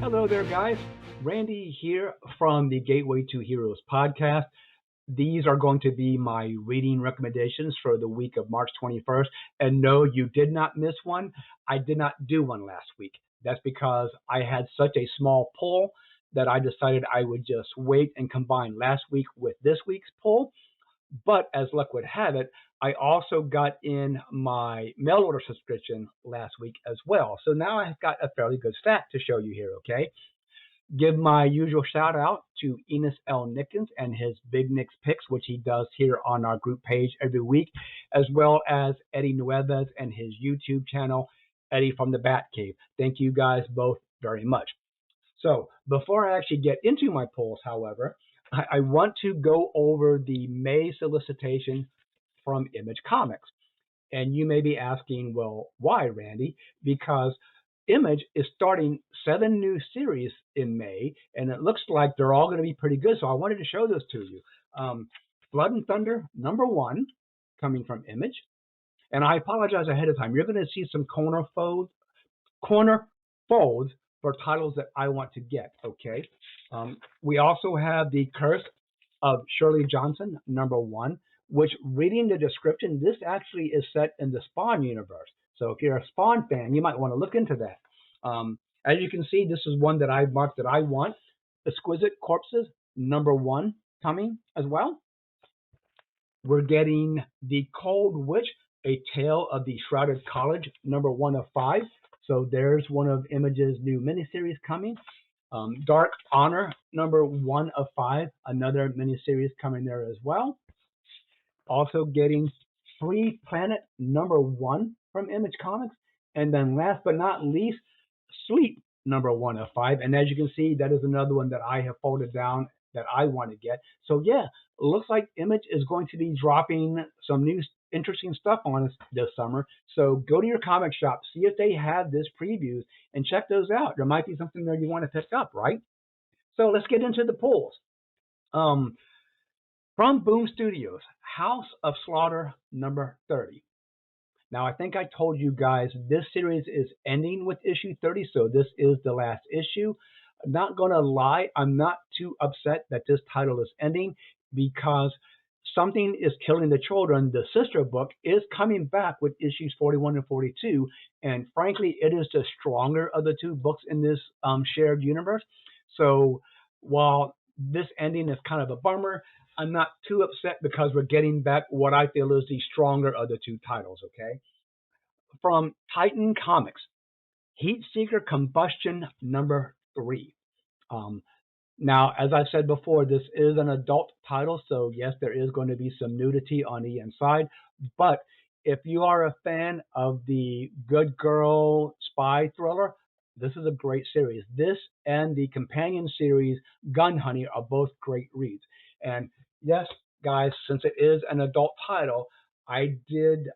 Hello there, guys. Randy here from the Gateway to Heroes podcast. These are going to be my reading recommendations for the week of March 21st. And no, you did not miss one. I did not do one last week. That's because I had such a small pull that I decided I would just wait and combine last week with this week's pull. But as luck would have it, I also got in my mail order subscription last week as well. So now I've got a fairly good stack to show you here, okay? Give my usual shout out to Enos L. Nickens and his Big Nick's Picks, which he does here on our group page every week, as well as Eddie Nuevez and his YouTube channel, Eddie from the Bat Cave. Thank you guys both very much. So before I actually get into my polls, however, I want to go over the May solicitation from Image Comics. And you may be asking, well, why, Randy? Because Image is starting 7 new series in May, and it looks like they're all going to be pretty good. So I wanted to show this to you. Blood and Thunder #1 coming from Image. And I apologize ahead of time. You're going to see some corner folds for titles that I want to get. Okay. We also have The Curse of Shirley Johnson #1, which, reading the description, this actually is set in the Spawn universe. So if you're a Spawn fan, you might want to look into that. As you can see, this is one that I marked that I want. Exquisite Corpses #1 coming as well. We're getting The Cold Witch, A Tale of the Shrouded College #1 of 5. So there's one of Image's new miniseries coming. Dark Honor #1 of 5, another miniseries coming there as well. Also getting Free Planet #1 from Image Comics. And then last but not least, Sleep #1 of 5. And as you can see, that is another one that I have folded down that I want to get. So yeah, it looks like Image is going to be dropping some new interesting stuff on us this summer. So go to your comic shop, see if they have this previews, and check those out. There might be something there you want to pick up, right? So let's get into the polls. From Boom Studios, House of Slaughter #30. Now, I think I told you guys this series is ending with issue 30, so this is the last issue. I'm not going to lie, I'm not too upset that this title is ending because Something is Killing the Children, the sister book, is coming back with issues 41 and 42. And frankly, it is the stronger of the two books in this shared universe. So while this ending is kind of a bummer, I'm not too upset because we're getting back what I feel is the stronger of the two titles, okay? From Titan Comics, Heatseeker Combustion #3. Um, Now, as I said before, this is an adult title, so yes, there is going to be some nudity on the inside. But if you are a fan of the good girl spy thriller, this is a great series. This and the companion series, Gun Honey, are both great reads. And yes, guys, since it is an adult title, I did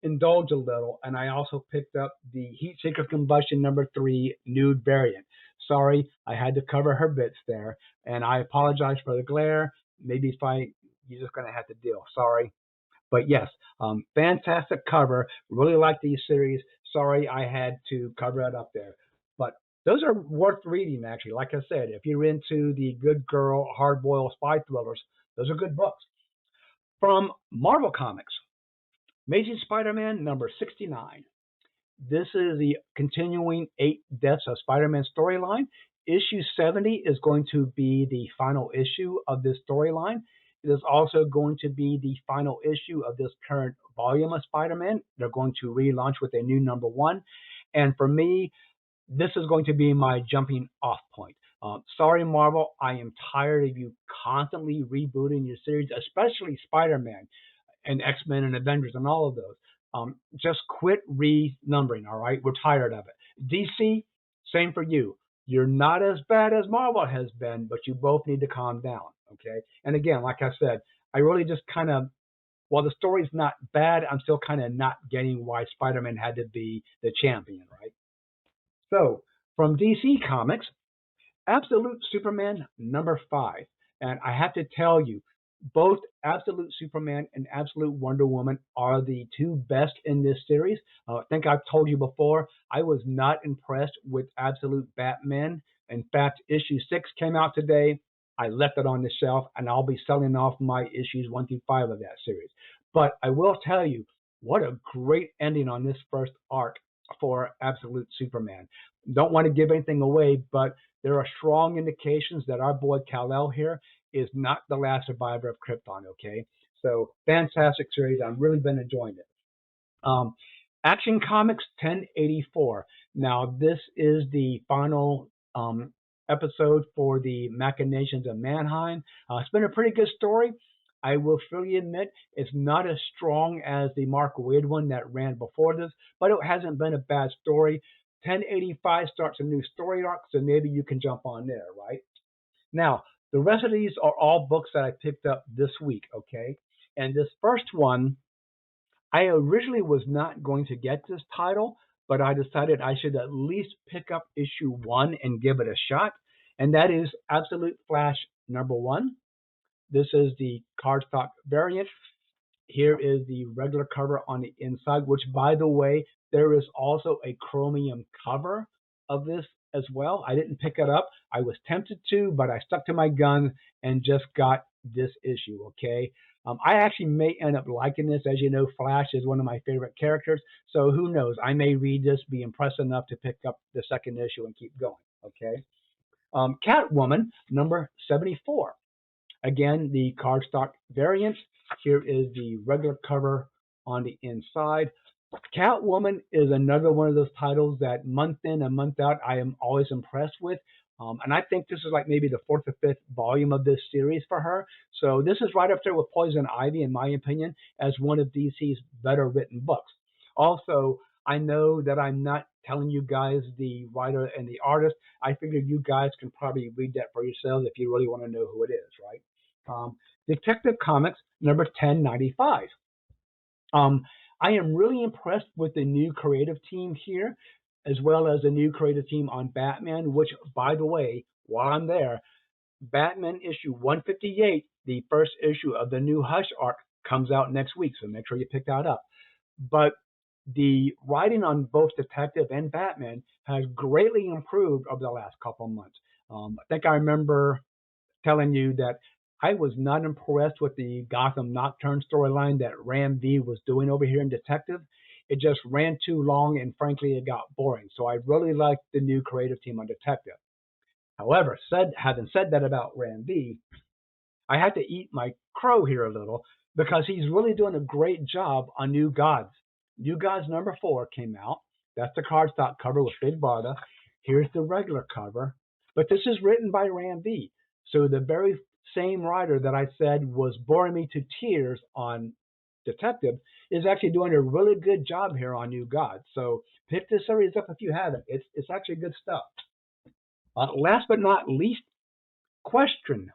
indulge a little, and I also picked up the Heatseeker Combustion #3 nude variant. Sorry, I had to cover her bits there, and I apologize for the glare. Maybe if you're just going to have to deal. Sorry. But yes, fantastic cover. Really like these series. Sorry I had to cover it up there. But those are worth reading, actually. Like I said, if you're into the good girl, hard-boiled spy thrillers, those are good books. From Marvel Comics, Amazing Spider-Man #69. This is the continuing 8 Deaths of Spider-Man storyline. Issue 70 is going to be the final issue of this storyline. It is also going to be the final issue of this current volume of Spider-Man. They're going to relaunch with a new #1. And for me, this is going to be my jumping off point. Sorry, Marvel, I am tired of you constantly rebooting your series, especially Spider-Man and X-Men and Avengers and all of those. Just quit renumbering, all right? We're tired of it. DC, same for you. You're not as bad as Marvel has been, but you both need to calm down, okay? And again, like I said, I really just kind of, while the story's not bad, I'm still kind of not getting why Spider-Man had to be the champion, right? So, from DC Comics, Absolute Superman #5. And I have to tell you, Both Absolute Superman and Absolute Wonder Woman are the two best in this series. I think I've told you before, I was not impressed with Absolute Batman. In fact, issue 6 came out today. I left it on the shelf, and I'll be selling off my issues 1 through 5 of that series. But I will tell you, what a great ending on this first arc for Absolute Superman. Don't want to give anything away, but there are strong indications that our boy Kal-El here is not the last survivor of Krypton. Okay, so fantastic series. I've really been enjoying it. Um, Action Comics 1084. Now this is the final episode for the Machinations of Mannheim. It's been a pretty good story. I will freely admit it's not as strong as the Mark Waid one that ran before this, but it hasn't been a bad story. 1085 starts a new story arc, so maybe you can jump on there, right? Now, the rest of these are all books that I picked up this week, okay? And this first one, I originally was not going to get this title, but I decided I should at least pick up issue 1 and give it a shot. And that is Absolute Flash number 1. This is the cardstock variant. Here is the regular cover on the inside, which, by the way, there is also a chromium cover of this as well. I didn't pick it up. I was tempted to, but I stuck to my gun and just got this issue, okay? I actually may end up liking this. As you know, Flash is one of my favorite characters. So who knows? I may read this, be impressed enough to pick up the second issue and keep going, okay? Catwoman, number 74. Again, the cardstock variant. Here is the regular cover on the inside. Catwoman is another one of those titles that month in and month out I am always impressed with. And I think this is like maybe the fourth or fifth volume of this series for her. So this is right up there with Poison Ivy, in my opinion, as one of DC's better written books. Also, I know that I'm not telling you guys the writer and the artist. I figured you guys can probably read that for yourselves if you really want to know who it is, right? Detective Comics number 1095. Um, I am really impressed with the new creative team here, as well as the new creative team on Batman, which, by the way, while I'm there, Batman issue 158, the first issue of the new Hush arc, comes out next week, so make sure you pick that up. But the writing on both Detective and Batman has greatly improved over the last couple of months. I think I remember telling you that I was not impressed with the Gotham Nocturne storyline that Ram V was doing over here in Detective. It just ran too long and frankly it got boring. So I really liked the new creative team on Detective. However, having said that about Ram V, I had to eat my crow here a little because he's really doing a great job on New Gods. New Gods number 4 came out. That's the cardstock cover with Big Barda. Here's the regular cover. But this is written by Ram V. So the very same writer that I said was boring me to tears on Detective is actually doing a really good job here on New Gods. So pick this series up if you haven't. It's actually good stuff. Last but not least, question.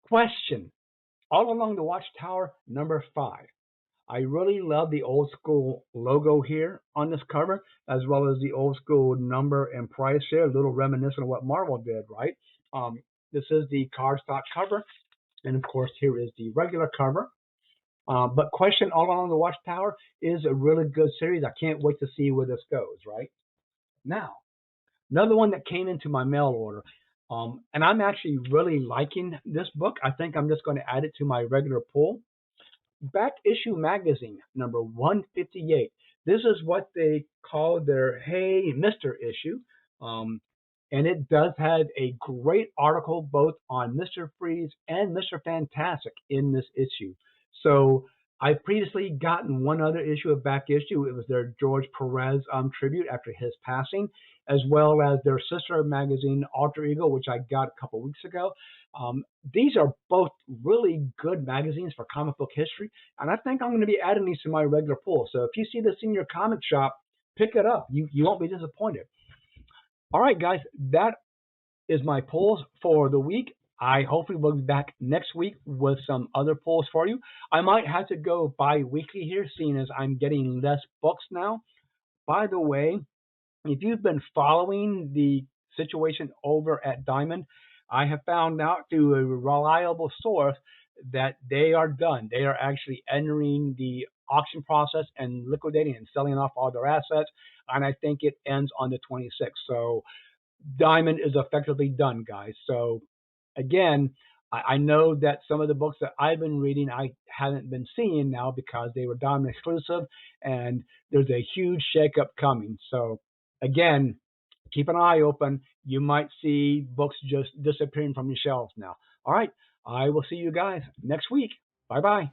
Question. All Along the Watchtower, number 5. I really love the old school logo here on this cover, as well as the old school number and price here, a little reminiscent of what Marvel did, right? This is the cardstock cover, and of course, here is the regular cover. But Question All Along the Watchtower is a really good series. I can't wait to see where this goes, right? Now, another one that came into my mail order. And I'm actually really liking this book. I think I'm just going to add it to my regular pull. Back Issue Magazine, number 158. This is what they call their Hey Mr. issue. Um, and it does have a great article both on Mr. Freeze and Mr. Fantastic in this issue. So I've previously gotten one other issue of Back Issue. It was their George Perez tribute after his passing, as well as their sister magazine, Alter Ego, which I got a couple weeks ago. These are both really good magazines for comic book history, and I think I'm going to be adding these to my regular pull. So if you see this in your comic shop, pick it up. You won't be disappointed. All right, guys, that is my polls for the week. I hopefully will be back next week with some other polls for you. I might have to go bi-weekly here, seeing as I'm getting less books now. By the way, if you've been following the situation over at Diamond, I have found out through a reliable source that they are done. They are actually entering the auction process and liquidating and selling off all their assets. And I think it ends on the 26th. So Diamond is effectively done, guys. So again, I know that some of the books that I've been reading I haven't been seeing now because they were Diamond exclusive, and there's a huge shakeup coming. So again, keep an eye open. You might see books just disappearing from your shelves now. All right, I will see you guys next week. Bye bye.